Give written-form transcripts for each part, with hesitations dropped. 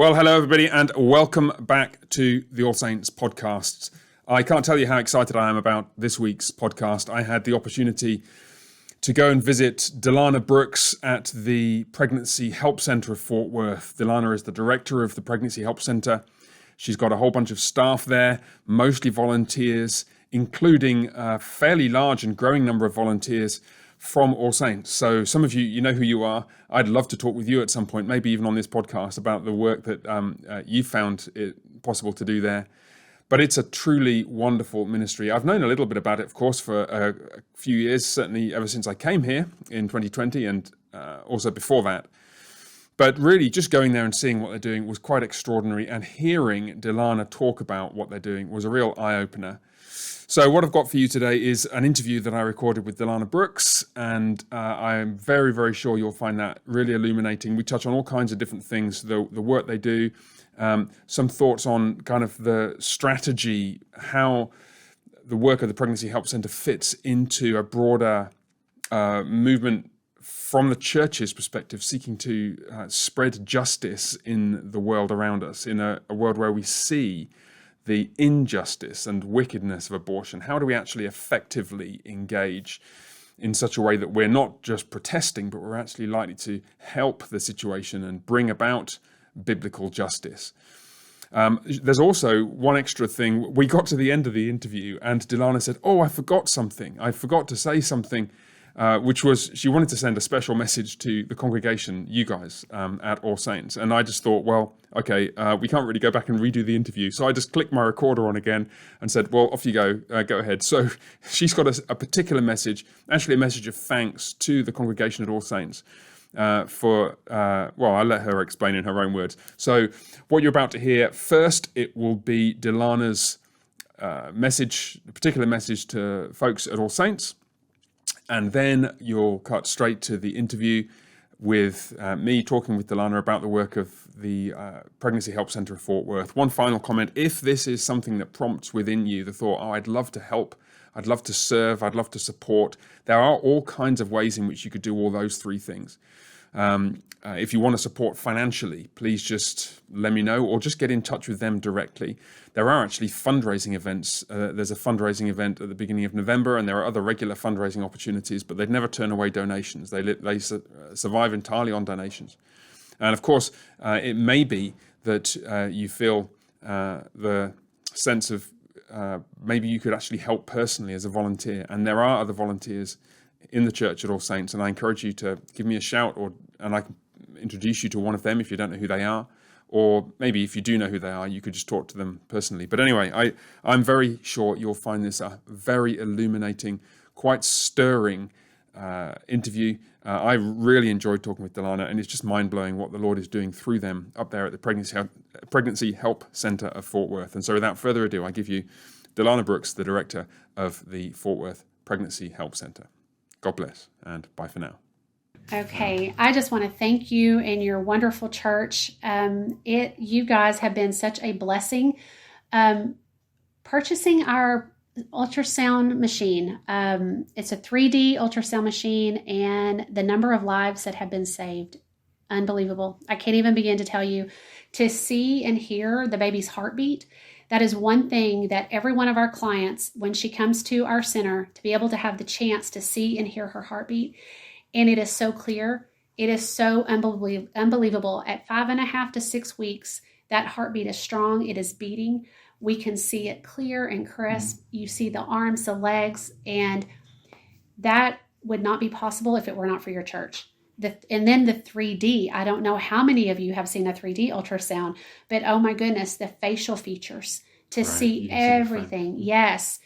Well, hello, everybody, and welcome back to the All Saints podcast. I can't tell you how excited I am about this week's podcast. I had the opportunity to go and visit Delana Brooks at the Pregnancy Help Center of Fort Worth. Delana is the director of the Pregnancy Help Center. She's got a whole bunch of staff there, mostly volunteers, including a fairly large and growing number of volunteers from All Saints. So some of you, you know who you are. I'd love to talk with you at some point, maybe even on this podcast, about the work that you found it possible to do there. But it's a truly wonderful ministry. I've known a little bit about it, of course, for a few years, certainly ever since I came here in 2020 and also before that. But really, just going there and seeing what they're doing was quite extraordinary. And hearing Delana talk about what they're doing was a real eye-opener. So what I've got for you today is an interview that I recorded with Delana Brooks, and I am very, very sure you'll find that really illuminating. We touch on all kinds of different things, the work they do, some thoughts on kind of the strategy, how the work of the Pregnancy Help Center fits into a broader movement from the church's perspective, seeking to spread justice in the world around us, in a world where we see the injustice and wickedness of abortion. How do we actually effectively engage in such a way that we're not just protesting, but we're actually likely to help the situation and bring about biblical justice? There's also one extra thing. We got to the end of the interview and Delana said, I forgot something. I forgot to say something, which was she wanted to send a special message to the congregation, you guys, at All Saints. And I just thought, we can't really go back and redo the interview. So I just clicked my recorder on again and said, off you go, go ahead. So she's got a particular message, actually a message of thanks to the congregation at All Saints I'll let her explain in her own words. So what you're about to hear, first, it will be Delana's message, a particular message to folks at All Saints. And then you'll cut straight to the interview with me talking with Delana about the work of the Pregnancy Help Center of Fort Worth. One final comment: if this is something that prompts within you the thought, I'd love to help, I'd love to serve, I'd love to support, there are all kinds of ways in which you could do all those three things. If you want to support financially, please just let me know or just get in touch with them directly. There are actually fundraising events. There's a fundraising event at the beginning of November, and there are other regular fundraising opportunities, but they'd never turn away donations. They survive entirely on donations. And of course, it may be that you feel the sense of maybe you could actually help personally as a volunteer. And there are other volunteers in the church at All Saints, and I encourage you to give me a shout, and I can introduce you to one of them if you don't know who they are. Or maybe if you do know who they are, you could just talk to them personally. But anyway, I'm very sure you'll find this a very illuminating, quite stirring interview. I really enjoyed talking with Delana, and it's just mind-blowing what the Lord is doing through them up there at the Pregnancy Help Center of Fort Worth. And so without further ado, I give you Delana Brooks, the director of the Fort Worth Pregnancy Help Center. God bless, and bye for now. Okay, I just want to thank you and your wonderful church. You guys have been such a blessing. Purchasing our ultrasound machine. It's a 3D ultrasound machine, and the number of lives that have been saved, unbelievable. I can't even begin to tell you. To see and hear the baby's heartbeat, that is one thing that every one of our clients, when she comes to our center, to be able to have the chance to see and hear her heartbeat. And it is so clear. It is so unbelievable. At 5.5 to 6 weeks, that heartbeat is strong. It is beating. We can see it clear and crisp. You see the arms, the legs, and that would not be possible if it were not for your church. And then the 3D, I don't know how many of you have seen a 3D ultrasound, but oh my goodness, the facial features to see everything. Yes.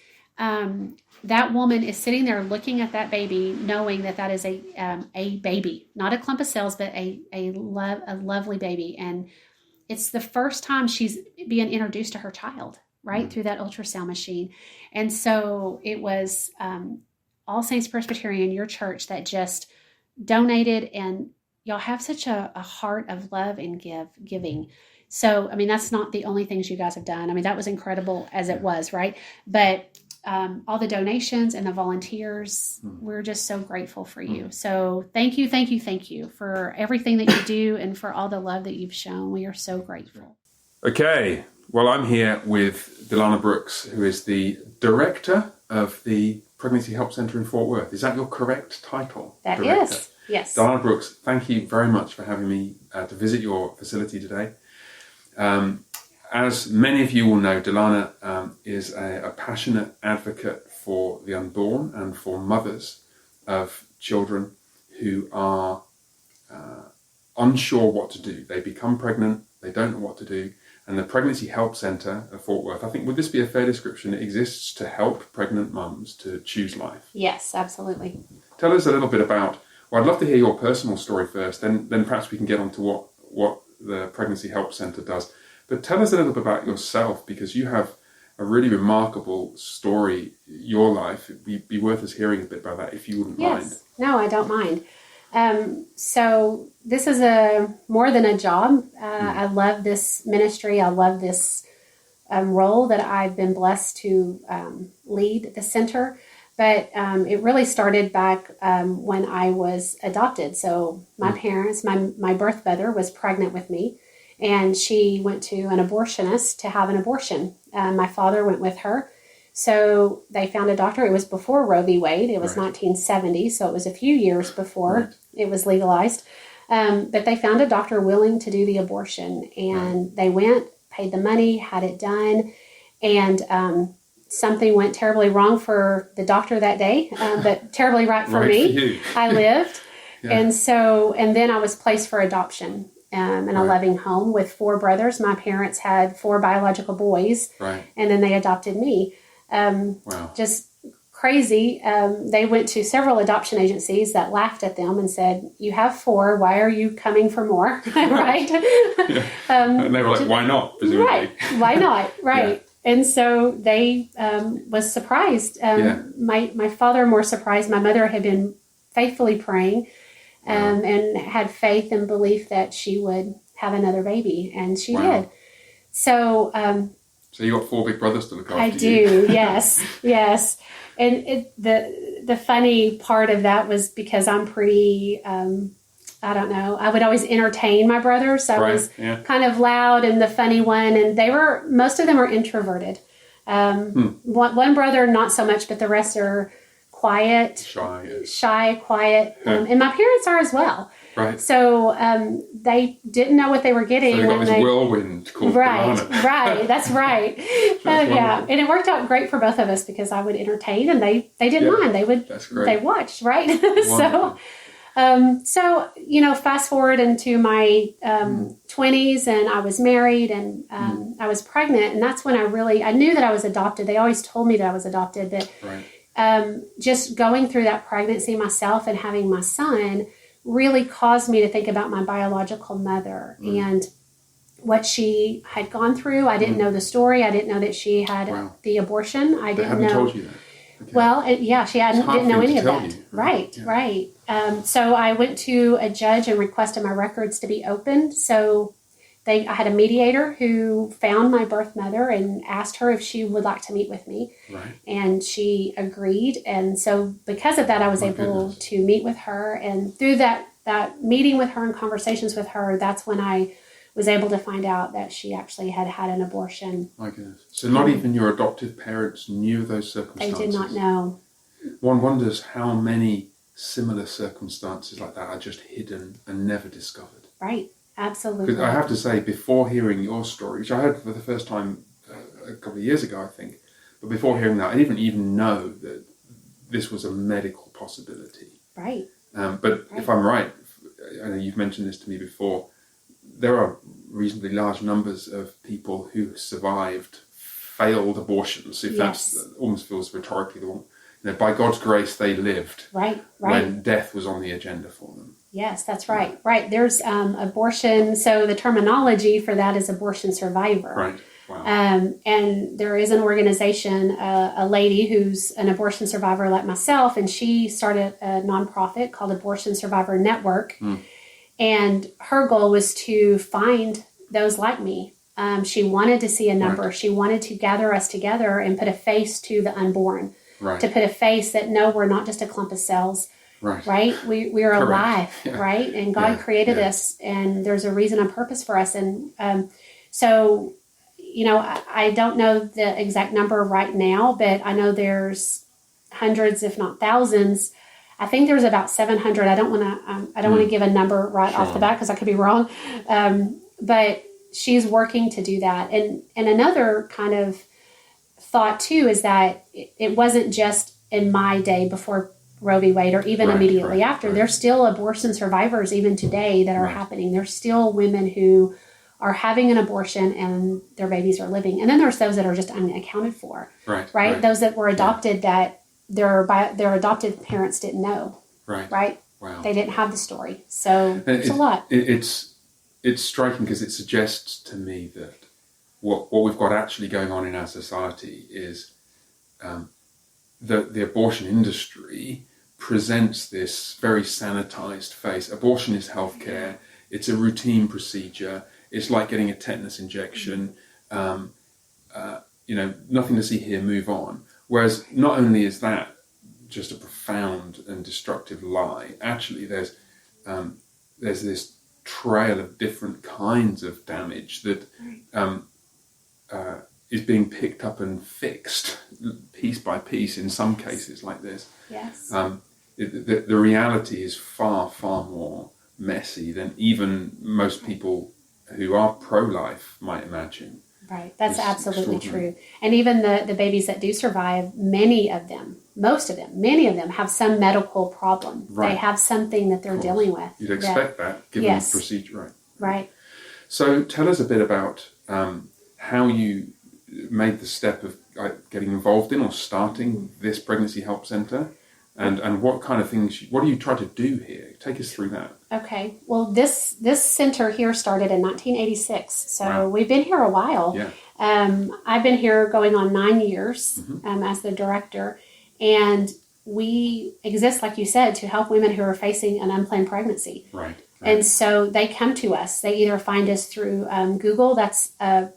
That woman is sitting there looking at that baby, knowing that is a baby, not a clump of cells, but a lovely baby. And it's the first time she's being introduced to her child, right, through that ultrasound machine. And so it was All Saints Presbyterian, your church, that just donated, and y'all have such a heart of love and giving. So, I mean, that's not the only things you guys have done. I mean, that was incredible as it was, right? But all the donations and the volunteers. We're just so grateful for you. So thank you for everything that you do and for all the love that you've shown. We are so grateful. Okay. Well, I'm here with Delana Brooks, who is the director of the Pregnancy Help Centre in Fort Worth. Is that your correct title? That Director? is, yes. Delana Brooks, thank you very much for having me to visit your facility today. As many of you will know, Delana is a passionate advocate for the unborn and for mothers of children who are unsure what to do. They become pregnant, they don't know what to do, and the Pregnancy Help Centre of Fort Worth, I think, would this be a fair description? It exists to help pregnant mums to choose life. Yes, absolutely. Tell us a little bit about, well, I'd love to hear your personal story first, then perhaps we can get on to what the Pregnancy Help Centre does. But tell us a little bit about yourself, because you have a really remarkable story, your life. It'd be worth us hearing a bit about that, if you wouldn't mind. Yes, no, I don't mind. So this is more than a job. I love this ministry. I love this role that I've been blessed to lead the center. But it really started back when I was adopted. So my parents, my birth mother was pregnant with me, and she went to an abortionist to have an abortion. My father went with her. So they found a doctor. It was before Roe v. Wade. It was 1970, so it was a few years before it was legalized. But they found a doctor willing to do the abortion. And they went, paid the money, had it done. And something went terribly wrong for the doctor that day, but terribly right for me. I lived. And then I was placed for adoption. In a loving home with 4 brothers. My parents had 4 biological boys, and then they adopted me. Just crazy. They went to several adoption agencies that laughed at them and said, "You have 4. Why are you coming for more?" Right? And they were like, "Why not?" Presumably. Right? Why not? Right? And so they was surprised. My father more surprised. My mother had been faithfully praying. And had faith and belief that she would have another baby, and she did. So, so you got 4 big brothers to look after. I do, yes. And the funny part of that was because I'm pretty, I don't know, I would always entertain my brothers. I was kind of loud and the funny one, and most of them are introverted. One brother, not so much, but the rest are quiet, shy, quiet, and my parents are as well. Right. So they didn't know what they were getting. So they got this whirlwind called Delana. Right. That's right. And it worked out great for both of us because I would entertain, and they didn't mind. They watched, right? So fast forward into my 20s, and I was married, and I was pregnant, and that's when I knew that I was adopted. They always told me that I was adopted, but. Just going through that pregnancy myself and having my son really caused me to think about my biological mother and what she had gone through. I didn't know the story. I didn't know that she had the abortion. I didn't know. Told you that. Okay. Well, she didn't know any of that. You. Right. So I went to a judge and requested my records to be opened. So I had a mediator who found my birth mother and asked her if she would like to meet with me. Right. And she agreed. And so because of that, I was able to meet with her. And through that meeting with her and conversations with her, that's when I was able to find out that she actually had an abortion. My goodness. So not even your adoptive parents knew those circumstances? They did not know. One wonders how many similar circumstances like that are just hidden and never discovered. Right. Absolutely. Because I have to say, before hearing your story, which I heard for the first time a couple of years ago, I think, but before hearing that, I didn't even know that this was a medical possibility. Right. But if I'm right, I know you've mentioned this to me before, there are reasonably large numbers of people who survived failed abortions. If that's almost feels rhetorically the one, by God's grace, they lived. Right. When death was on the agenda for them. Yes, that's right. Right. There's abortion. So the terminology for that is abortion survivor. Right. Wow. And there is an organization, a lady who's an abortion survivor like myself, and she started a nonprofit called Abortion Survivor Network. And her goal was to find those like me She wanted to see a number. Right. She wanted to gather us together and put a face to the unborn. Right. To put a face that, no, we're not just a clump of cells. Right. Right? We are alive, Yeah. right? And God created us, and there's a reason and purpose for us. And so, I don't know the exact number right now, but I know there's hundreds, if not thousands. I think there's about 700. I don't want to give a number right off the bat because I could be wrong. But she's working to do that. And another kind of thought too is that it wasn't just in my day before Roe v. Wade or even immediately after. There's still abortion survivors even today that are happening. There's still women who are having an abortion and their babies are living. And then there's those that are just unaccounted for. Right? Those that were adopted that their adopted parents didn't know. Right? Wow. They didn't have the story. So it's a lot. It's striking because it suggests to me that what we've got actually going on in our society is the abortion industry presents this very sanitized face. Abortion is healthcare. It's a routine procedure. It's like getting a tetanus injection. Nothing to see here, move on. Whereas not only is that just a profound and destructive lie, actually there's this trail of different kinds of damage that is being picked up and fixed piece by piece in some cases like this. Yes. The reality is far, far more messy than even most people who are pro-life might imagine. Right. That's absolutely true. And even the babies that do survive, many of them have some medical problem. Right. They have something that they're dealing with. You'd expect that given the procedure. Right. Right. So tell us a bit about how you made the step of getting involved in or starting this pregnancy help center, and what kind of things, what do you try to do here? Take us through that. Okay. Well, this center here started in 1986, so we've been here a while. Yeah. I've been here going on 9 years as the director, and we exist, like you said, to help women who are facing an unplanned pregnancy. Right. And so they come to us. They either find us through Google. That's a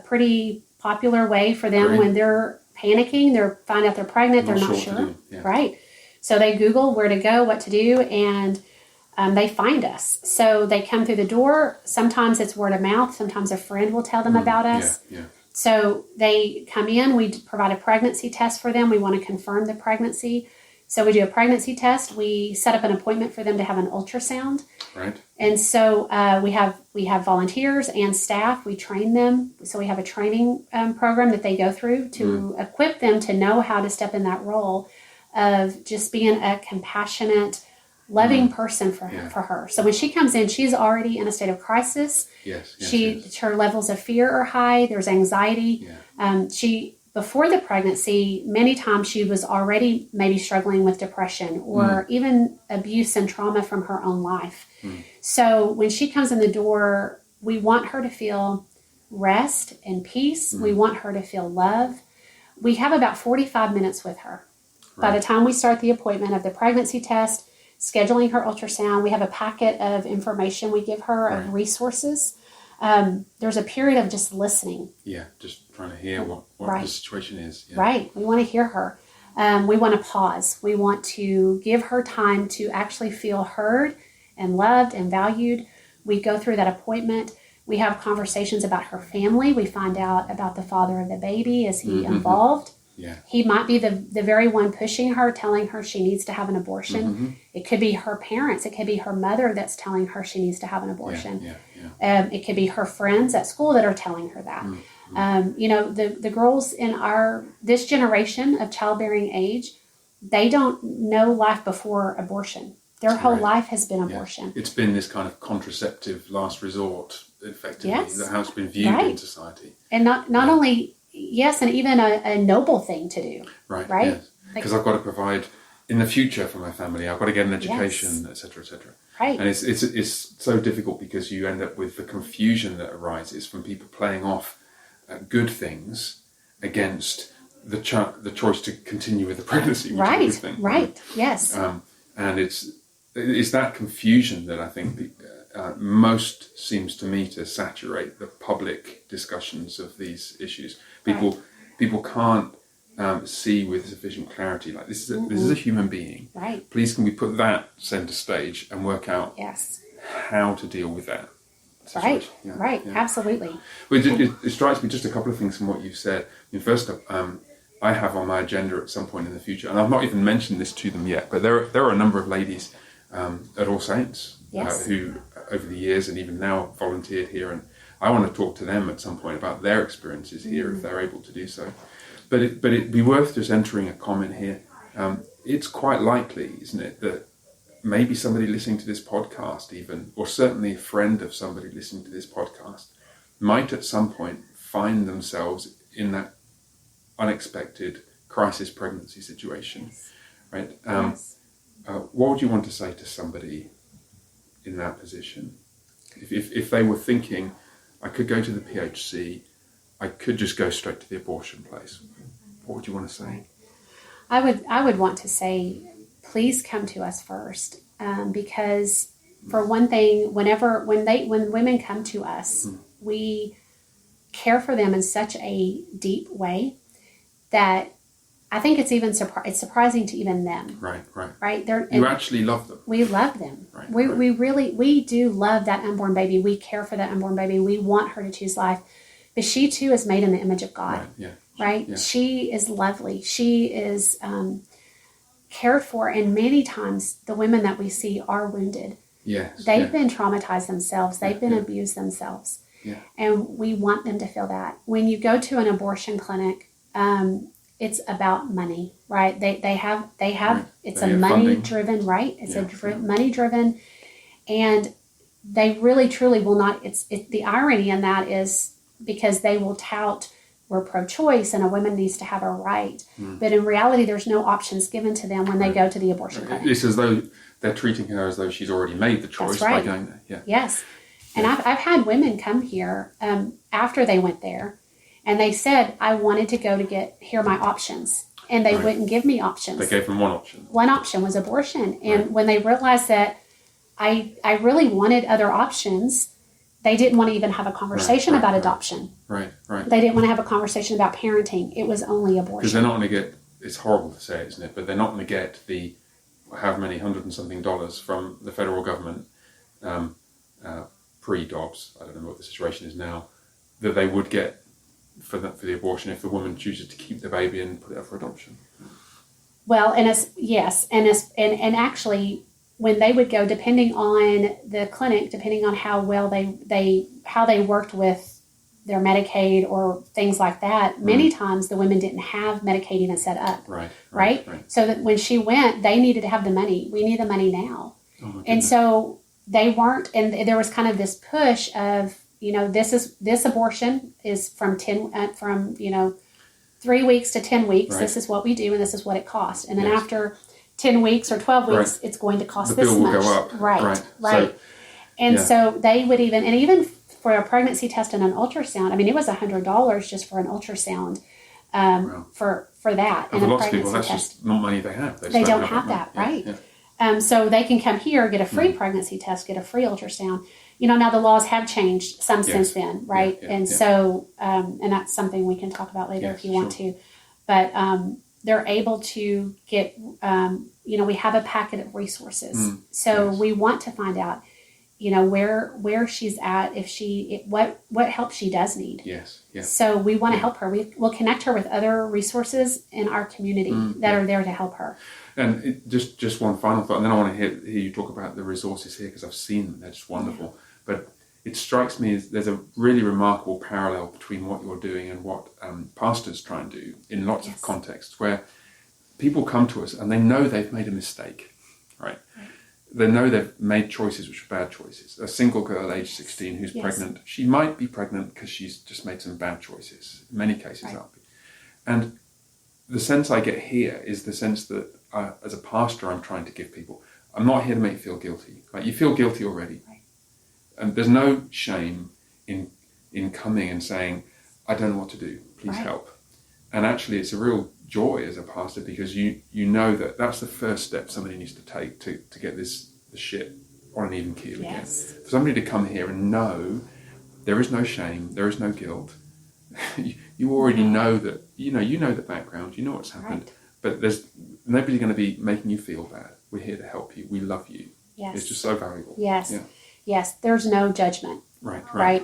pretty popular way for them when they're panicking. They find out they're pregnant. They're not sure. Yeah. Right. So they Google where to go, what to do, and they find us. So they come through the door. Sometimes it's word of mouth. Sometimes a friend will tell them about us. Yeah. So they come in. We provide a pregnancy test for them. We want to confirm the pregnancy. So we do a pregnancy test. We set up an appointment for them to have an ultrasound. Right. And so we have volunteers and staff. We train them. So we have a training program that they go through to equip them to know how to step in that role of just being a compassionate, loving person for her. So when she comes in, she's already in a state of crisis. Yes. Her levels of fear are high. There's anxiety. Yeah. Before the pregnancy, many times she was already maybe struggling with depression or even abuse and trauma from her own life. So when she comes in the door, we want her to feel rest and peace. We want her to feel love. We have about 45 minutes with her. By the time we start the appointment of the pregnancy test, scheduling her ultrasound, we have a packet of information we give her of resources. There's a period of just listening. Yeah, just trying to hear what the situation is. Yeah. Right. We want to hear her. We want to pause. We want to give her time to actually feel heard and loved and valued. We go through that appointment. We have conversations about her family. We find out about the father of the baby. Is he involved? Yeah. He might be the very one pushing her, telling her she needs to have an abortion. It could be her parents. It could be her mother that's telling her she needs to have an abortion. Yeah. It could be her friends at school that are telling her that. The girls in this generation of childbearing age, they don't know life before abortion. Their whole life has been abortion. It's been this kind of contraceptive last resort, effectively, that has been viewed in society. And not only... Yes, and even a noble thing to do. Right? Yes. Because I've got to provide in the future for my family. I've got to get an education, etc., etc. Right. And it's so difficult because you end up with the confusion that arises from people playing off good things against the choice to continue with the pregnancy, which is a good thing. Right. Yes. And it's that confusion that I think most seems to me to saturate the public discussions of these issues. People can't see with sufficient clarity, like this is a human being. Right. Please, can we put that center stage and work out how to deal with that situation? Right. Absolutely. Well, it strikes me just a couple of things from what you've said. I mean, first up, I have on my agenda at some point in the future, and I've not even mentioned this to them yet, but there are a number of ladies at All Saints who, over the years and even now, volunteered here, and I want to talk to them at some point about their experiences here, if they're able to do so. But it'd be worth just entering a comment here. It's quite likely, isn't it, that maybe somebody listening to this podcast even, or certainly a friend of somebody listening to this podcast, might at some point find themselves in that unexpected crisis pregnancy situation, right? What would you want to say to somebody in that position? If they were thinking, I could go to the PHC, I could just go straight to the abortion place, what would you want to say? I would want to say, please come to us first, because for one thing, when women come to us, we care for them in such a deep way that I think it's even it's surprising to even them. Right. You actually love them. We love them. Right. We really do love that unborn baby. We care for that unborn baby. We want her to choose life, but she too is made in the image of God. Right. Yeah. She is lovely. She is cared for, and many times the women that we see are wounded. They've been traumatized themselves. They've been abused themselves. And we want them to feel that. When you go to an abortion clinic, it's about money, right? They have it's a money driven, right? It's money driven, and they really truly will not. It's the irony in that is because they will tout, we're pro-choice and a woman needs to have a right, but in reality, there's no options given to them when they go to the abortion clinic. It's as though they're treating her as though she's already made the choice by going there. Yes, and I've had women come here after they went there. And they said, I wanted to go to hear my options. And they wouldn't give me options. They gave them one option. One option was abortion. And when they realized that I really wanted other options, they didn't want to even have a conversation about adoption. Right. They didn't want to have a conversation about parenting. It was only abortion. Because they're not going to get, it's horrible to say, isn't it? But they're not going to get the however many $100 and something from the federal government, pre-Dobbs, I don't know what the situation is now, that they would get for the abortion if the woman chooses to keep the baby and put it up for adoption. Well, and actually, when they would go, depending on the clinic, depending on how well they worked with their Medicaid or things like that, many times the women didn't have Medicaid even set up. Right. So that when she went, they needed to have the money. We need the money now. And so they weren't, and there was kind of this push of, this abortion is from 3 weeks to 10 weeks. This is what we do, and this is what it costs. And then after 10 weeks or 12 weeks, it's going to cost this much. The bill will go up. Right. So they would even for a pregnancy test and an ultrasound, I mean, it was $100 just for an ultrasound for that. And for lots of people, that's just not money they have. They don't have that, right? So they can come here, get a free pregnancy test, get a free ultrasound. Now the laws have changed some since then, right? So, and that's something we can talk about later if you want to. But they're able to get, we have a packet of resources. We want to find out, where she's at, what help she does need. So we want to help her. We'll connect her with other resources in our community that are there to help her. And just one final thought, and then I want to hear you talk about the resources here, because I've seen them, they're just wonderful. But it strikes me as there's a really remarkable parallel between what you're doing and what pastors try and do in lots of contexts, where people come to us and they know they've made a mistake, right? They know they've made choices which are bad choices. A single girl aged 16 who's pregnant, she might be pregnant because she's just made some bad choices. In many cases, and the sense I get here is the sense that as a pastor, I'm trying to give people, I'm not here to make you feel guilty. Like, you feel guilty already. And there's no shame in coming and saying, I don't know what to do, please help. And actually, it's a real joy as a pastor, because you know that that's the first step somebody needs to take to get the shit on an even keel again. Yes. For somebody to come here and know there is no shame, there is no guilt. You already know that, you know the background, you know what's happened, Right. but there's nobody's going to be making you feel bad. We're here to help you. We love you. Yes. It's just so valuable. Yes. Yeah. Yes. There's no judgment. Right.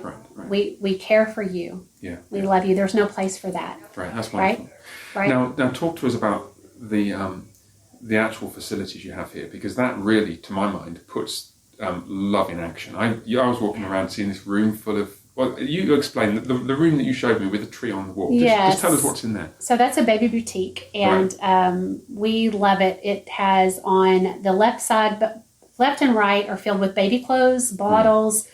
We care for you. Yeah. We love you. There's no place for that. Right. That's wonderful. Right. Now talk to us about the actual facilities you have here, because that really, to my mind, puts love in action. I was walking around seeing this room full of. Well, you explain the room that you showed me with the tree on the wall. Just tell us what's in there. So that's a baby boutique, and we love it. It has on the left side, but left and right are filled with baby clothes, bottles,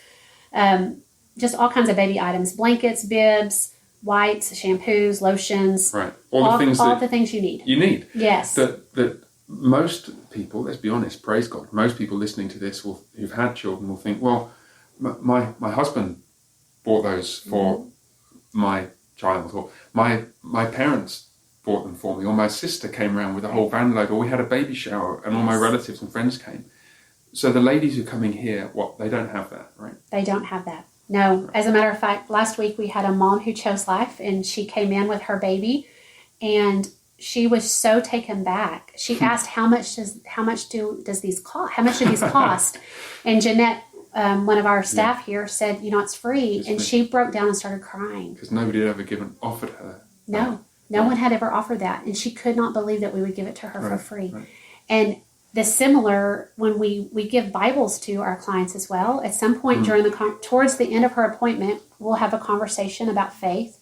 just all kinds of baby items, blankets, bibs, wipes, shampoos, lotions. Right. All the things you need. You need. Yes. That most people, let's be honest, praise God, most people listening to this who've had children will think, well, my husband bought those for my child, or my parents bought them for me, or my sister came around with a whole van load, or we had a baby shower and all my relatives and friends came. So the ladies who are coming here, they don't have that, right? They don't have that. No. As a matter of fact, last week we had a mom who chose life, and she came in with her baby, and she was so taken back. She asked, how much do these cost? And Jeanette, one of our staff here, said, it's free. And she broke down and started crying. Because nobody had ever offered her. No one had ever offered that. And she could not believe that we would give it to her for free. Right. And the similar, when we give Bibles to our clients as well, at some point towards the end of her appointment, we'll have a conversation about faith.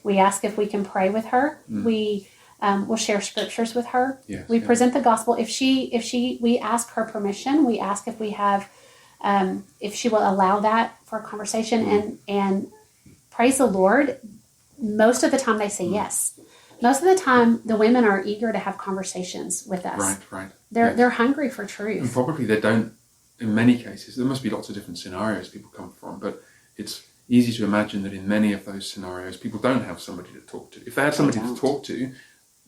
We ask if we can pray with her. We will share scriptures with her. Yes, we present the gospel. We ask her permission. We ask if we have, if she will allow that for a conversation, and praise the Lord. Most of the time they say yes. Most of the time the women are eager to have conversations with us. Right. They're hungry for truth. And probably they don't, in many cases, there must be lots of different scenarios people come from, but it's easy to imagine that in many of those scenarios, people don't have somebody to talk to. If they had somebody to talk to,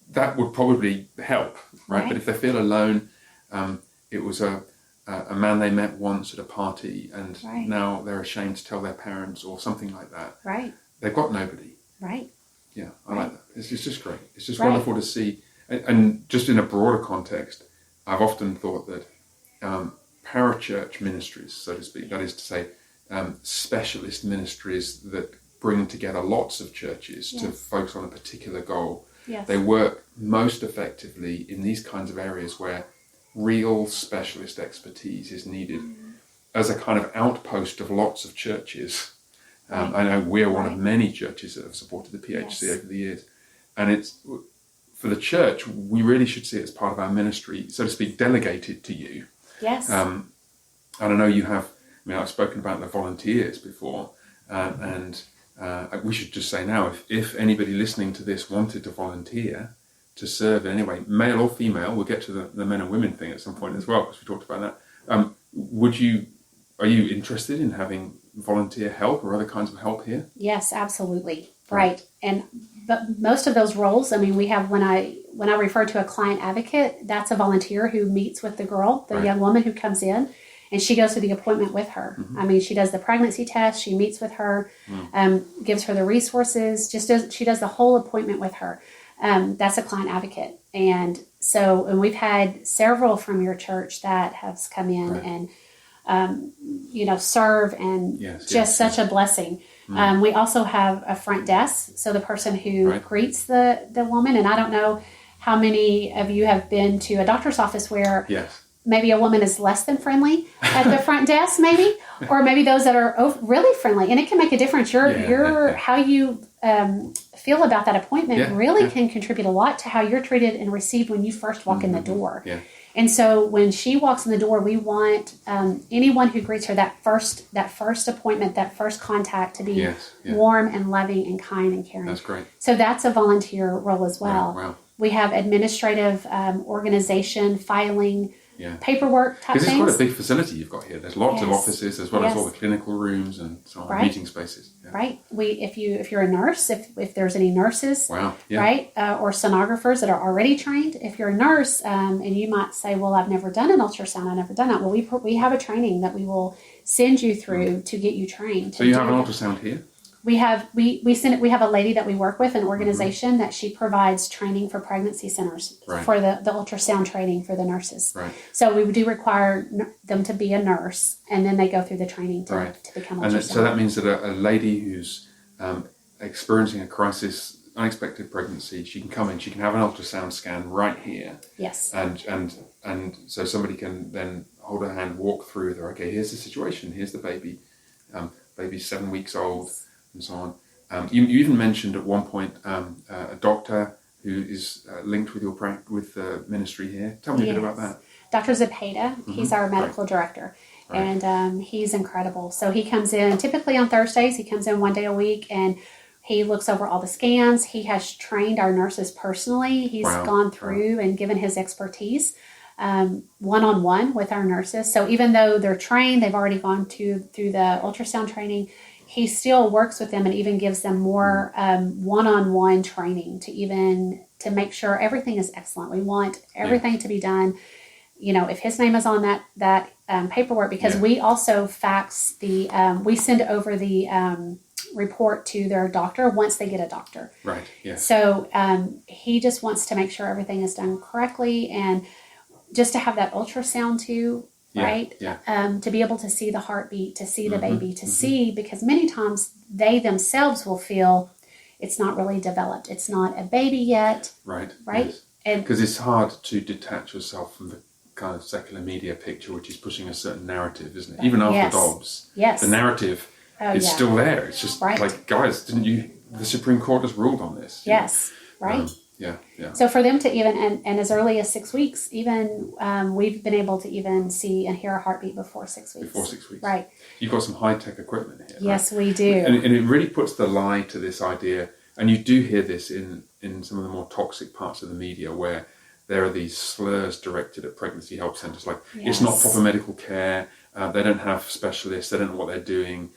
that would probably help, right? But if they feel alone, it was a man they met once at a party, and now they're ashamed to tell their parents or something like that. Right. They've got nobody. Right. Yeah, I like that. It's just great. It's just wonderful to see. And just in a broader context, I've often thought that parachurch ministries, so to speak, that is to say, specialist ministries that bring together lots of churches to focus on a particular goal, they work most effectively in these kinds of areas where real specialist expertise is needed as a kind of outpost of lots of churches. I know we're one of many churches that have supported the PHC over the years. And it's, for the church, we really should see it as part of our ministry, so to speak, delegated to you. Yes. And I know you have, I've spoken about the volunteers before, and we should just say now, if anybody listening to this wanted to volunteer to serve in any way, male or female, we'll get to the men and women thing at some point as well, because we talked about that. Are you interested in having volunteer help or other kinds of help here? Yes, absolutely. Right. But most of those roles, we have, when I refer to a client advocate, that's a volunteer who meets with the girl, the young woman who comes in, and she goes through the appointment with her. She does the pregnancy test, she meets with her, gives her the resources, she does the whole appointment with her. That's a client advocate. And we've had several from your church that have come in and serve, and such a blessing. We also have a front desk, so the person who greets the woman, and I don't know how many of you have been to a doctor's office where maybe a woman is less than friendly at the front desk, maybe, or maybe those that are really friendly, and it can make a difference. How you feel about that appointment really can contribute a lot to how you're treated and received when you first walk in the door. And so when she walks in the door, we want anyone who greets her, that first appointment, that first contact, to be warm and loving and kind and caring. That's great. So that's a volunteer role as well. Wow. We have administrative organization, filing, paperwork type things. Because it's quite a big things. facility you've got here. There's lots of offices as well as all the clinical rooms and so on, meeting spaces. Yeah. Right. If you're a nurse, if there's any nurses, wow. Yeah. right, or sonographers that are already trained. If you're a nurse, and you might say, "Well, I've never done an ultrasound. I've never done it." Well, we have a training that we will send you through to get you trained. So you have an ultrasound here? We have we have a lady that we work with, an organization that she provides training for pregnancy centers for the ultrasound training for the nurses. Right. So we do require them to be a nurse, and then they go through the training to become ultrasound. And so that means that a lady who's experiencing a crisis, unexpected pregnancy, she can come in, she can have an ultrasound scan right here. Yes. And so somebody can then hold her hand, walk through with her. Okay, here's the situation. Here's the baby. Baby's 7 weeks old. And so on. You even mentioned at one point a doctor who is linked with the ministry here. Tell me a bit about that. Dr. Zepeda, he's our medical director, and he's incredible. So he comes in typically on Thursdays. He comes in 1 day a week, and he looks over all the scans. He has trained our nurses personally. He's gone through and given his expertise one-on-one with our nurses. So even though they're trained, they've already gone through the ultrasound training, he still works with them and even gives them more one-on-one training to make sure everything is excellent. We want everything to be done. If his name is on that paperwork, because we also fax we send over the report to their doctor once they get a doctor. Right. Yeah. So he just wants to make sure everything is done correctly, and just to have that ultrasound too. Right? Yeah. To be able to see the heartbeat, to see the baby, to see, because many times they themselves will feel it's not really developed. It's not a baby yet. Right. Right? Because it's hard to detach yourself from the kind of secular media picture, which is pushing a certain narrative, isn't it? Even after Dobbs, the narrative is still there. It's just like, guys, the Supreme Court has ruled on this. Yes. Right. Yeah. So for them to even, and as early as 6 weeks, even we've been able to even see and hear a heartbeat before 6 weeks. Before 6 weeks. Right. You've got some high-tech equipment here. Yes, we do. And it really puts the lie to this idea, and you do hear this in some of the more toxic parts of the media, where there are these slurs directed at pregnancy help centres, like it's not proper medical care, they don't have specialists, they don't know what they're doing.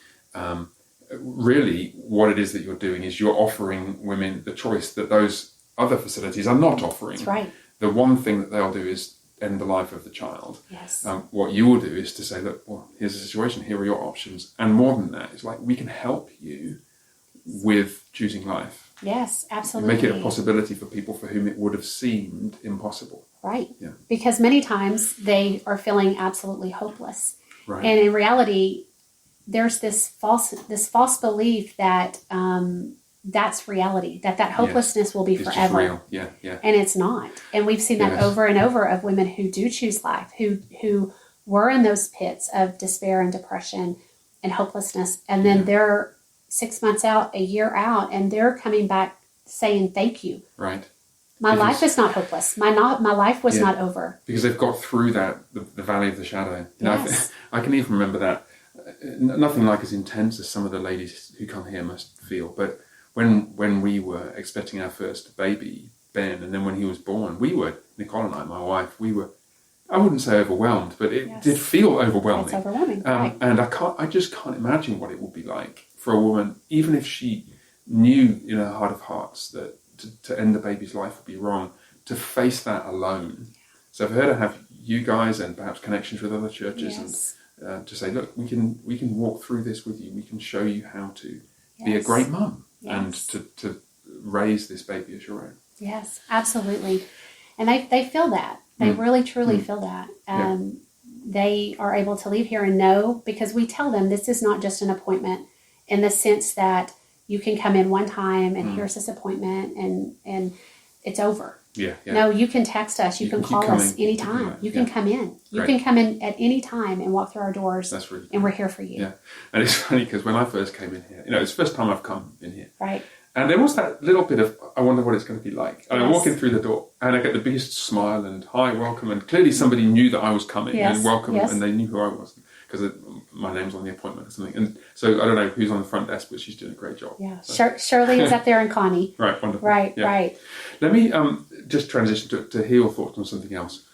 Really, what it is that you're doing is you're offering women the choice that those other facilities are not offering. That's right. The one thing that they'll do is end the life of the child. Yes. What you will do is to say, look, well, here's the situation, here are your options. And more than that, it's like, we can help you with choosing life. Yes, absolutely. Make it a possibility for people for whom it would have seemed impossible. Right. Yeah. Because many times they are feeling absolutely hopeless. Right. And in reality, there's this false belief that that's reality, that hopelessness will be it's forever. Just real. Yeah. And it's not. And we've seen that over and over of women who do choose life, who were in those pits of despair and depression and hopelessness. And then they're 6 months out, a year out, and they're coming back saying, thank you. Right. My life is not hopeless. My life was not over. Because they've got through that, the valley of the shadow. Yes. I can even remember that. Nothing like as intense as some of the ladies who come here must feel, but when we were expecting our first baby, Ben, and then when he was born, Nicole and I, my wife, I wouldn't say overwhelmed, but it did feel overwhelming. It's overwhelming, right. And I just can't imagine what it would be like for a woman, even if she knew in her heart of hearts that to end the baby's life would be wrong, to face that alone. So for her to have you guys and perhaps connections with other churches and to say, look, we can walk through this with you. We can show you how to be a great mum and to raise this baby as your own. Yes, absolutely. And they feel that. They really, truly feel that. They are able to leave here and know, because we tell them this is not just an appointment in the sense that you can come in one time and here's this appointment and it's over. Yeah. No, you can text us. You can call us anytime. You can come in. You can come in at any time and walk through our doors. That's really and we're here for you. Yeah. And it's funny because when I first came in here, it's the first time I've come in here. Right. And there was that little bit of, I wonder what it's going to be like. And I walk in through the door and I get the biggest smile and hi, welcome. And clearly somebody knew that I was coming and welcome and they knew who I was because my name's on the appointment or something. And so I don't know who's on the front desk, but she's doing a great job. Yeah. So. Shirley is up there and Connie. Right. Wonderful. Right. Yeah. Right. Let me just transition to hear your thoughts on something else.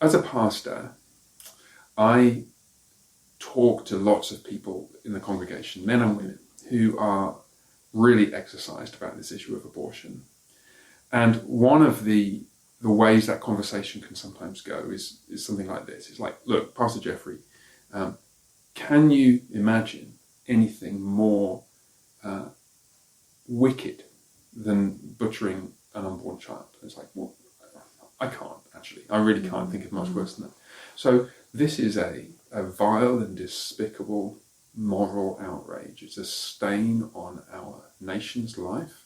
as a pastor, I talk to lots of people in the congregation, men and women, who are really exercised about this issue of abortion. And one of the ways that conversation can sometimes go is something like this. It's like, look, Pastor Jeffery, can you imagine anything more wicked than butchering an unborn child? It's like, well, I can't, actually. I really can't think of much worse than that. So this is a vile and despicable moral outrage. It's a stain on our nation's life.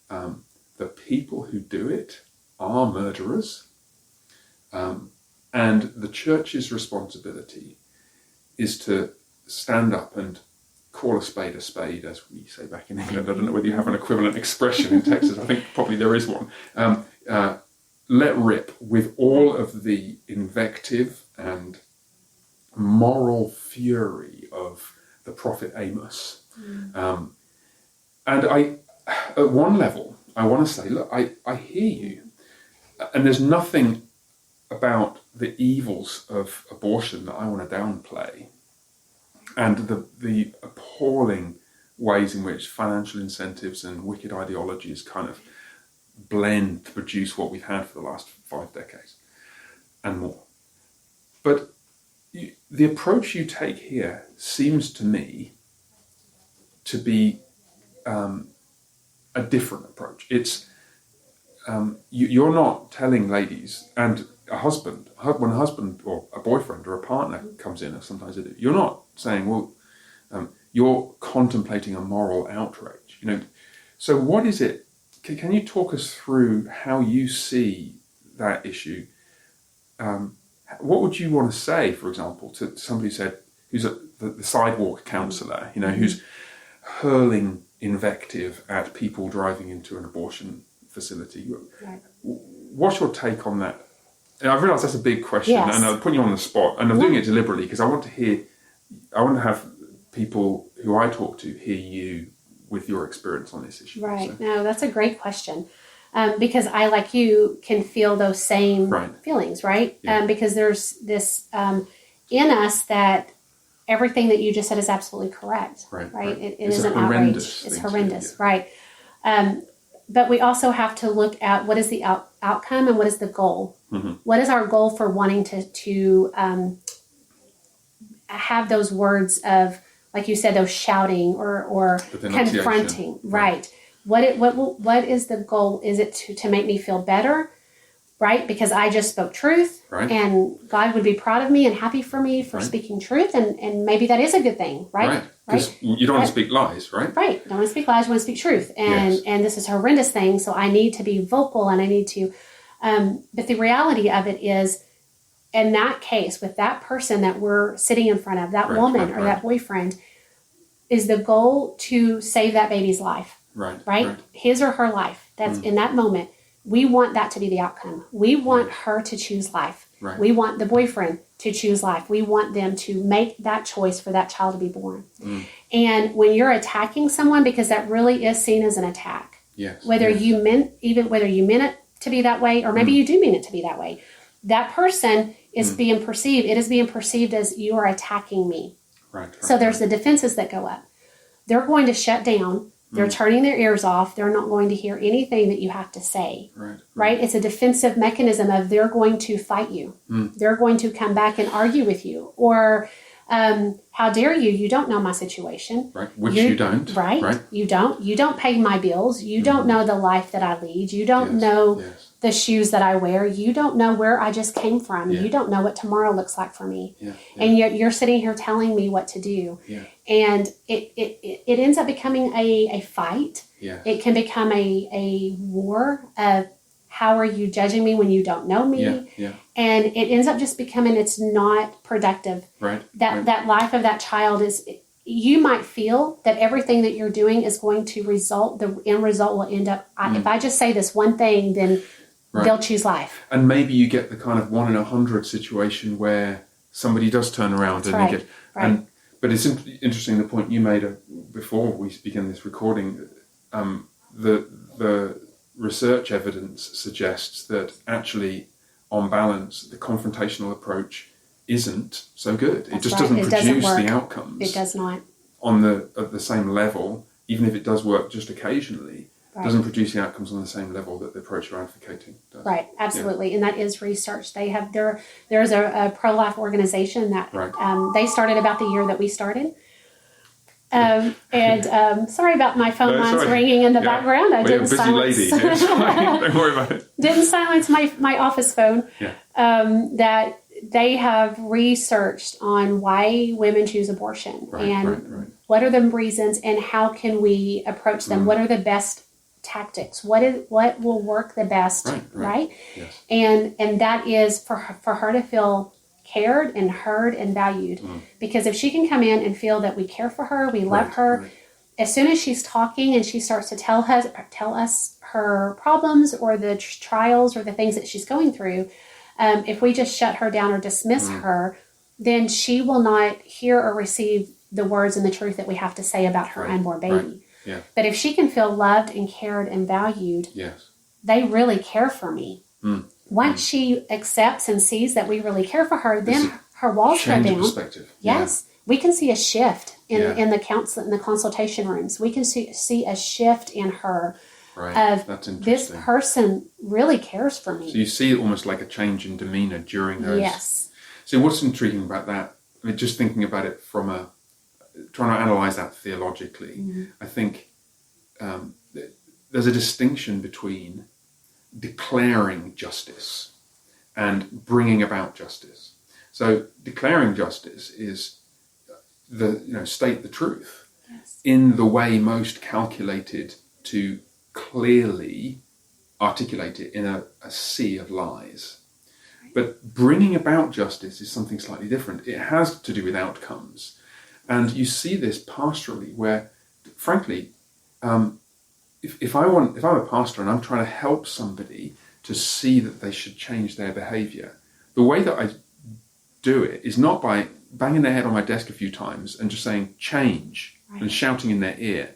The people who do it are murderers. And the church's responsibility is to stand up and call a spade, as we say back in England. I don't know whether you have an equivalent expression in Texas. I think probably there is one. Let rip with all of the invective and moral fury of the prophet Amos. And at one level, I want to say, look, I hear you. And there's nothing about the evils of abortion that I want to downplay. And the appalling ways in which financial incentives and wicked ideologies kind of blend to produce what we've had for the last 5 decades and more. But the approach you take here seems to me to be a different approach. It's you're not telling ladies, and when a husband or a boyfriend or a partner comes in, or sometimes they do, you're not saying, well, you're contemplating a moral outrage. So what is it? Can you talk us through how you see that issue? What would you want to say, for example, to somebody who's the sidewalk counsellor, who's hurling invective at people driving into an abortion facility? Right. What's your take on that? And I realise that's a big question, yes. And I'm putting you on the spot, and I'm doing it deliberately because I want to have people who I talk to hear you with your experience on this issue. Right. So. No, that's a great question. Because I, like you, can feel those same feelings, right? Yeah. Because there's this in us that everything that you just said is absolutely correct, right? It is an outrage. It's horrendous, right? But we also have to look at what is the outcome and what is the goal. Mm-hmm. What is our goal for wanting to have those words of, like you said, those shouting or confronting, right? What is the goal? Is it to make me feel better, right? Because I just spoke truth, and God would be proud of me and happy for me for speaking truth, and maybe that is a good thing, right? Because you don't want to speak lies, right? Right. Don't want to speak lies. You want to speak truth, and this is a horrendous thing. So I need to be vocal, and I need to. But the reality of it is, in that case, with that person that we're sitting in front of, that woman or that boyfriend, is the goal to save that baby's life. Right? His or her life. That's in that moment. We want that to be the outcome. We want her to choose life. Right. We want the boyfriend to choose life. We want them to make that choice for that child to be born. And when you're attacking someone, because that really is seen as an attack. Yes. Whether you meant it to be that way, or maybe you do mean it to be that way. That person is being perceived. It is being perceived as you are attacking me. So there's the defenses that go up. They're going to shut down. They're turning their ears off. They're not going to hear anything that you have to say. Right? It's a defensive mechanism of they're going to fight you. They're going to come back and argue with you. Or, how dare you? You don't know my situation. Which you don't. Right? You don't. You don't pay my bills. You don't know the life that I lead. You don't know the shoes that I wear. You don't know where I just came from. You don't know what tomorrow looks like for me. And yet you're sitting here telling me what to do. And it ends up becoming a fight. It can become a war of how are you judging me when you don't know me? And it ends up just becoming, it's not productive. That life of that child is, you might feel that everything that you're doing is going to result, the end result will end up, if I just say this one thing, then they'll choose life. And maybe you get the kind of 1 in 100 situation where somebody does turn around and you get, but it's interesting the point you made before we began this recording. The research evidence suggests that actually on balance, the confrontational approach isn't so good. That's it just right. doesn't It produce doesn't work. the outcomes. It does not. At the same level, even if it does work just occasionally, Right. doesn't produce the outcomes on the same level that the approach you're advocating does. Right, absolutely, and that is research. They have there's a pro-life organization that they started about the year that we started. Sorry about my phone lines ringing in the background. I didn't silence. You're a busy lady. Don't worry about it. Didn't silence my office phone. Yeah. That they have researched on why women choose abortion and what are the reasons and how can we approach them. What are the best tactics? What will work the best? Right. Yes. And that is for her to feel cared and heard and valued. Because if she can come in and feel that we care for her, we love her, as soon as she's talking and she starts to tell us her problems or the trials or the things that she's going through, if we just shut her down or dismiss her, then she will not hear or receive the words and the truth that we have to say about her unborn baby. Yeah. But if she can feel loved and cared and valued, they really care for me. Once she accepts and sees that we really care for her, then her walls go down. Perspective. Yes. We can see a shift in the consultation rooms. We can see a shift in her of this person really cares for me. So you see it almost like a change in demeanor during those. Yes. So what's intriguing about that, I mean, just thinking about it from trying to analyze that theologically, I think there's a distinction between declaring justice and bringing about justice. So declaring justice is state the truth in the way most calculated to clearly articulate it in a sea of lies. But bringing about justice is something slightly different. It has to do with outcomes. And you see this pastorally where, frankly, if I'm a pastor and I'm trying to help somebody to see that they should change their behavior, the way that I do it is not by banging their head on my desk a few times and just saying change and shouting in their ear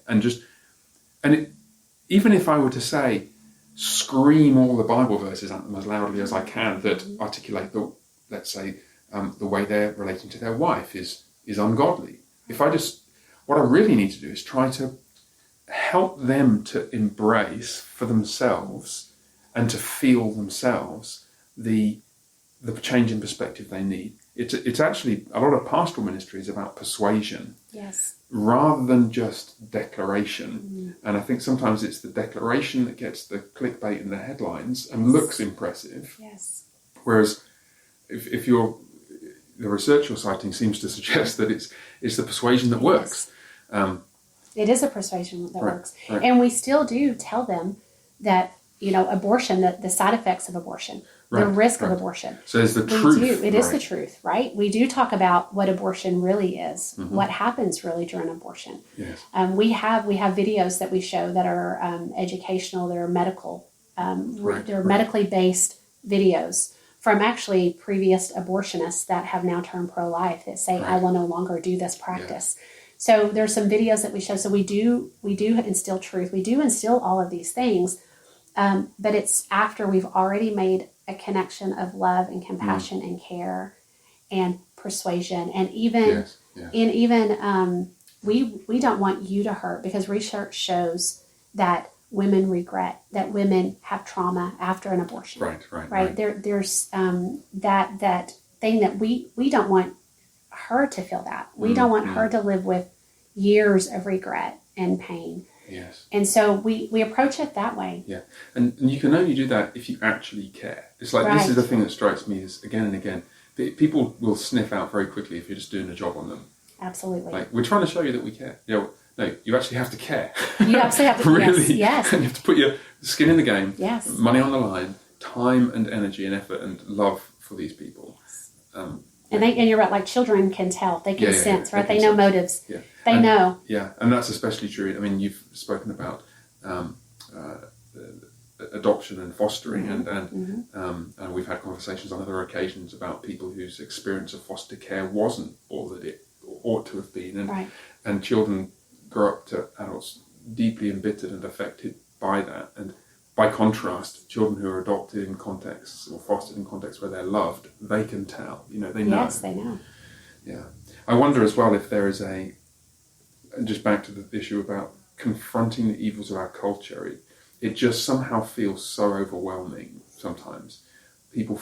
even if I were to say scream all the Bible verses at them as loudly as I can that articulate the way they're relating to their wife is ungodly. What I really need to do is try to help them to embrace for themselves and to feel themselves the change in perspective they need. It's actually a lot of pastoral ministry is about persuasion, rather than just declaration. And I think sometimes it's the declaration that gets the clickbait and the headlines and looks impressive. Whereas if the research you're citing seems to suggest that it's the persuasion that works. It is a persuasion that works. And we still do tell them that, abortion, the side effects of abortion, the risk of abortion. So it's the truth. It is the truth, right? We do talk about what abortion really is, what happens really during abortion. We have videos that we show that are educational, that are medical, they're medically based videos from actually previous abortionists that have now turned pro-life that say, I will no longer do this practice. So there's some videos that we show. So we do instill truth. We do instill all of these things, but it's after we've already made a connection of love and compassion and care and persuasion. And even, we don't want you to hurt, because research shows that women regret, that women have trauma after an abortion. Right. There's that thing that we don't want her to feel that. We don't want her to live with years of regret and pain. And so we approach it that way. And you can only do that if you actually care. It's like, this is the thing that strikes me is, again and again, people will sniff out very quickly if you're just doing a job on them. Absolutely. Like, we're trying to show you that we care. No, you actually have to care. You absolutely have to really, yes. And you have to put your skin in the game, money on the line, time and energy and effort and love for these people. And you're right, like children can tell. They can sense, right? They know motives. They know. And that's especially true. I mean, you've spoken about adoption and fostering, and we've had conversations on other occasions about people whose experience of foster care wasn't all that it ought to have been, and children grow up to adults deeply embittered and affected by that. And by contrast, children who are adopted in contexts or fostered in contexts where they're loved, they can tell. They know. Yes, they know. Yeah. I wonder as well if there is and just back to the issue about confronting the evils of our culture, it just somehow feels so overwhelming sometimes. People,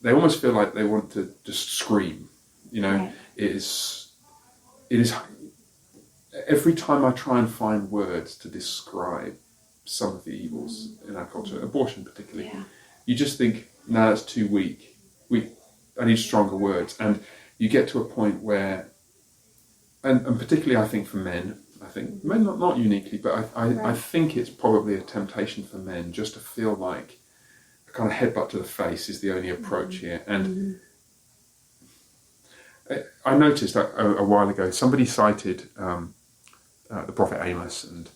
they almost feel like they want to just scream. Right. It is. Every time I try and find words to describe some of the evils in our culture, abortion particularly, you just think, no, that's too weak. I need stronger words. And you get to a point where, and particularly I think for men, men not uniquely, but I think it's probably a temptation for men just to feel like a kind of headbutt to the face is the only approach here. And I noticed a while ago, somebody cited the prophet Amos and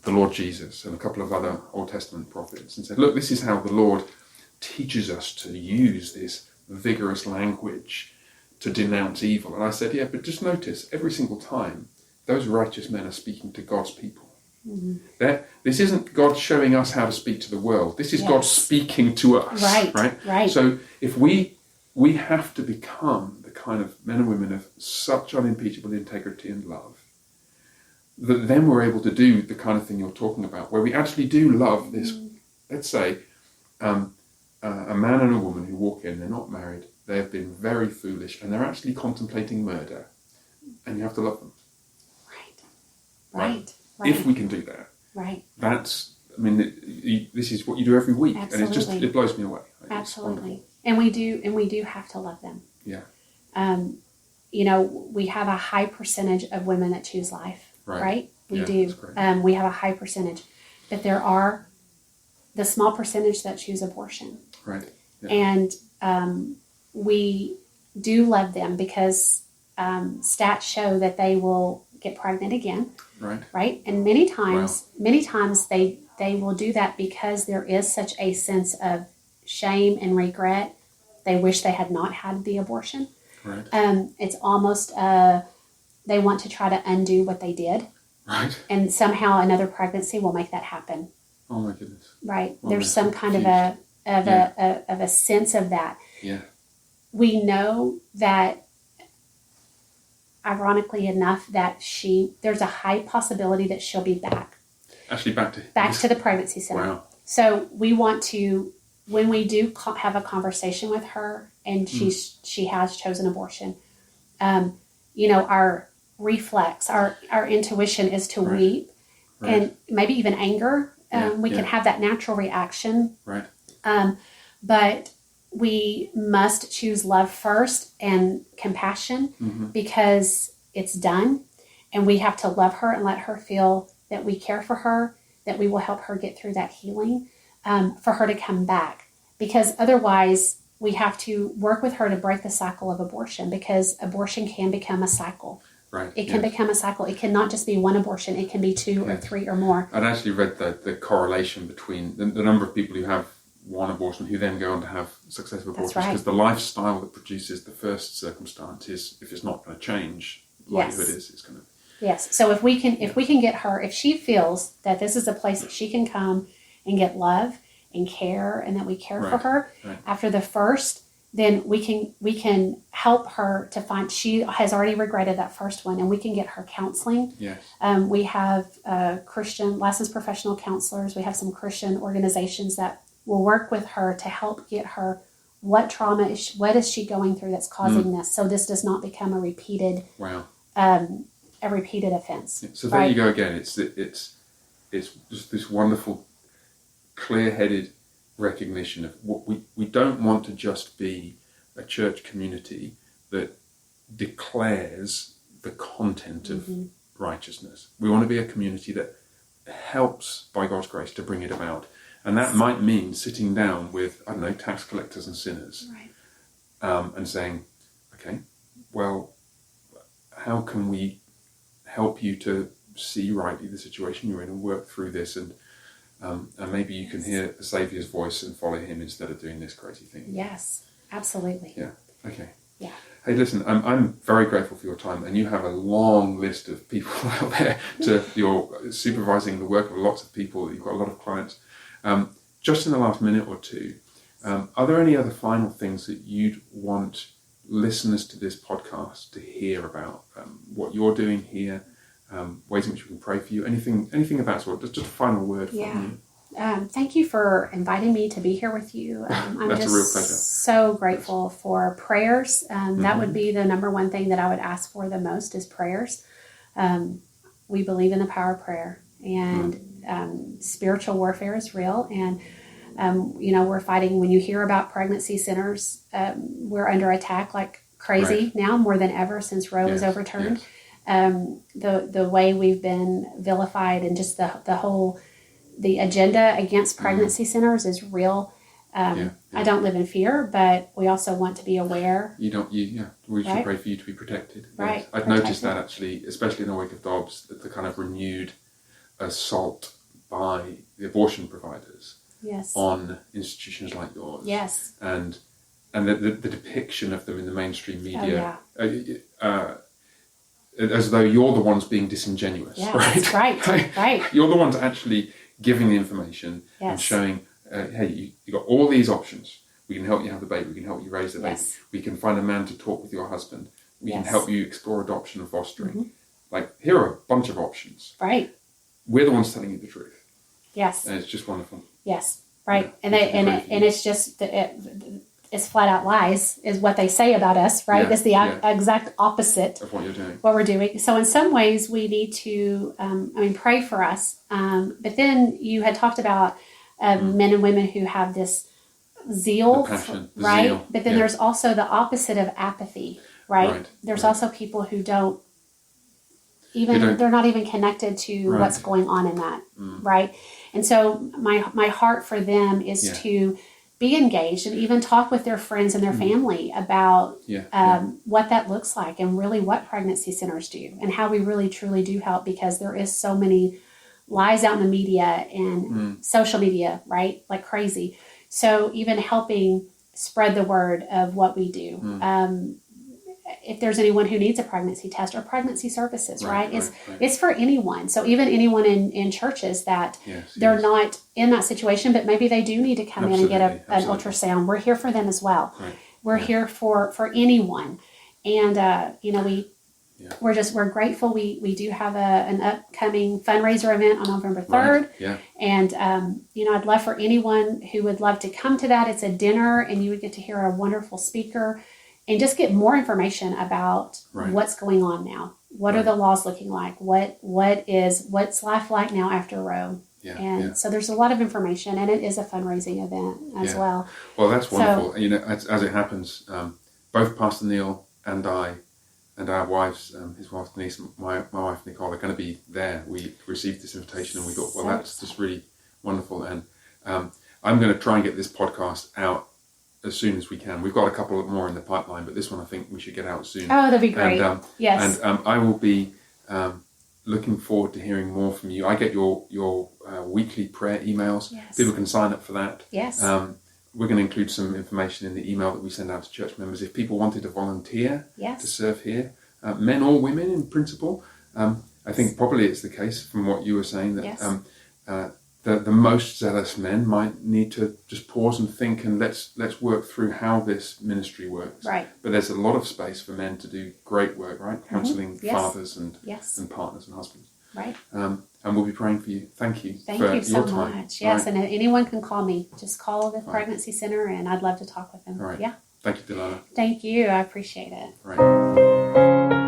the Lord Jesus and a couple of other Old Testament prophets and said, look, this is how the Lord teaches us to use this vigorous language to denounce evil. And I said, yeah, but just notice, every single time, those righteous men are speaking to God's people. This isn't God showing us how to speak to the world. This is God speaking to us. Right. So if we have to become the kind of men and women of such unimpeachable integrity and love, that then we're able to do the kind of thing you're talking about, where we actually do love this, let's say, a man and a woman who walk in, they're not married, they have been very foolish, and they're actually contemplating murder, and you have to love them. Right. If we can do that. Right. That's, this is what you do every week. Absolutely. And it blows me away. Absolutely. And we do have to love them. Yeah. We have a high percentage of women that choose life. Right? We do. We have a high percentage. But there are the small percentage that choose abortion. Right. Yeah. And we do love them because stats show that they will get pregnant again. Right. And many times they will do that because there is such a sense of shame and regret. They wish they had not had the abortion. Right. It's almost they want to try to undo what they did. Right. And somehow another pregnancy will make that happen. Oh my goodness. Right. There's some kind of a sense of that. Yeah. We know that, ironically enough, that there's a high possibility that she'll be back. Actually back to the pregnancy center. Wow. So we want to, when we do have a conversation with her and she has chosen abortion, our reflex, our intuition is to weep and maybe even anger. We can have that natural reaction. Right. But we must choose love first and compassion because it's done. And we have to love her and let her feel that we care for her, that we will help her get through that healing, for her to come back. Because otherwise, we have to work with her to break the cycle of abortion, because abortion can become a cycle. Right. It can become a cycle. It cannot just be one abortion. It can be two or three or more. I'd actually read the correlation between the number of people who have one abortion who then go on to have successive abortions, because the lifestyle that produces the first circumstance is, if it's not going to change, likelihood is it's going to. Yes. So if we can get her, if she feels that this is a place that she can come and get love and care, and that we care for her after the first, then we can help her to find. She has already regretted that first one, and we can get her counseling. Yes. We have Christian licensed professional counselors. We have some Christian organizations that will work with her to help get her what is she going through that's causing this, so this does not become a repeated offense. Yeah. So there you go again. It's just this wonderful, clear-headed recognition of what we don't want to just be a church community that declares the content of righteousness. We want to be a community that helps, by God's grace, to bring it about. And that might mean sitting down with, tax collectors and sinners, and saying, okay, well, how can we help you to see rightly the situation you're in and work through this, and maybe you can hear the Saviour's voice and follow him instead of doing this crazy thing. Yes, absolutely. Yeah, okay. Yeah. Hey, listen, I'm very grateful for your time, and you have a long list of people out there you're supervising the work of lots of people. You've got a lot of clients. Just in the last minute or two, are there any other final things that you'd want listeners to this podcast to hear about what you're doing here, ways in which we can pray for you, anything about sort of just a final word from you? Thank you for inviting me to be here with you. I'm That's just a real pleasure. so grateful for prayers. That would be the number one thing that I would ask for the most is prayers. We believe in the power of prayer, and spiritual warfare is real. And, we're fighting. When you hear about pregnancy centers, we're under attack like crazy now, more than ever since Roe was overturned. The way we've been vilified and just the agenda against pregnancy centers is real. I don't live in fear, but we also want to be aware. We should pray for you to be protected. Right. Yes. I've noticed that actually, especially in the wake of Dobbs, that the kind of renewed assault by the abortion providers on institutions like yours. Yes. And the depiction of them in the mainstream media. As though you're the ones being disingenuous, right? Right. You're the ones actually giving the information and showing, hey, you got all these options. We can help you have the baby. We can help you raise the baby. We can find a man to talk with your husband. We can help you explore adoption and fostering. Like, here are a bunch of options. Right. We're the ones telling you the truth. Yes. And it's just wonderful. Yes. Right. And it's just it's flat out lies is what they say about us, right? It's the exact opposite of what you're doing, what we're doing. So in some ways we need to, pray for us. But then you had talked about men and women who have this zeal, the passion, the right? zeal. But then there's also the opposite of apathy, right? There's also people who don't even, they're not even connected to what's going on in that, right? And so my heart for them is to be engaged and even talk with their friends and their family about what that looks like and really what pregnancy centers do and how we really truly do help, because there is so many lies out in the media and social media, right? Like crazy. So even helping spread the word of what we do. If there's anyone who needs a pregnancy test or pregnancy services, right? It's for anyone. So even anyone in churches that they're not in that situation, but maybe they do need to come in and get an ultrasound. We're here for them as well. We're here for anyone. And, we're grateful. We do have an upcoming fundraiser event on November 3rd. And, I'd love for anyone who would love to come to that. It's a dinner and you would get to hear a wonderful speaker and just get more information about what's going on now. What are the laws looking like? What's life like now after Roe? So there's a lot of information, and it is a fundraising event as well. Well, that's wonderful. So, as it happens, both Pastor Neil and I, and our wives, his wife Denise, my wife Nicole, are going to be there. We received this invitation, and we thought, well, that's just really wonderful. And I'm going to try and get this podcast out as soon as we can. We've got a couple more in the pipeline, but this one I think we should get out soon. Oh, that'd be great. And, I will be looking forward to hearing more from you. I get your weekly prayer emails. People can sign up for that. We're going to include some information in the email that we send out to church members. If people wanted to volunteer to serve here, men or women in principle, I think probably it's the case from what you were saying that the most zealous men might need to just pause and think, and let's work through how this ministry works. But there's a lot of space for men to do great work, right? Counselling fathers and partners and husbands. And we'll be praying for you. Thank you. Thank you so much. Yes, and anyone can call me. Just call the pregnancy center, and I'd love to talk with them. Thank you, Delana. Thank you. I appreciate it.